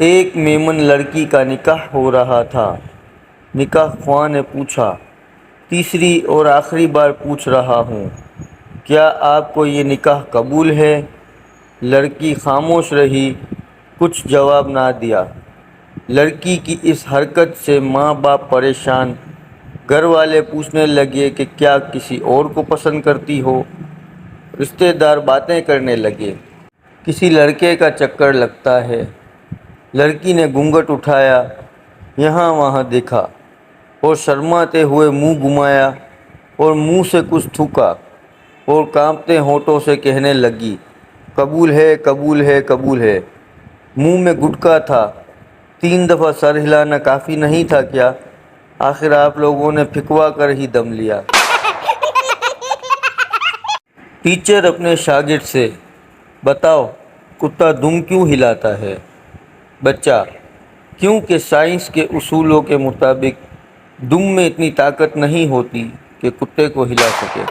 ایک میمن لڑکی کا نکاح ہو رہا تھا۔ نکاح خواہ نے پوچھا، تیسری اور آخری بار پوچھ رہا ہوں، کیا آپ کو یہ نکاح قبول ہے؟ لڑکی خاموش رہی، کچھ جواب نہ دیا۔ لڑکی کی اس حرکت سے ماں باپ پریشان، گھر والے پوچھنے لگے کہ کیا کسی اور کو پسند کرتی ہو؟ رشتہ دار باتیں کرنے لگے، کسی لڑکے کا چکر لگتا ہے۔ لڑکی نے گھونگھٹ اٹھایا، یہاں وہاں دیکھا اور شرماتے ہوئے منہ گھمایا اور منہ سے کچھ تھوکا اور کانپتے ہونٹوں سے کہنے لگی، قبول ہے، قبول ہے، قبول ہے۔ منہ میں گٹکا تھا، 3 دفعہ سر ہلانا کافی نہیں تھا کیا؟ آخر آپ لوگوں نے پھکوا کر ہی دم لیا۔ ٹیچر اپنے شاگرد سے، بتاؤ کتا دم کیوں ہلاتا ہے؟ بچہ، کیونکہ سائنس کے اصولوں کے مطابق دم میں اتنی طاقت نہیں ہوتی کہ کتے کو ہلا سکے۔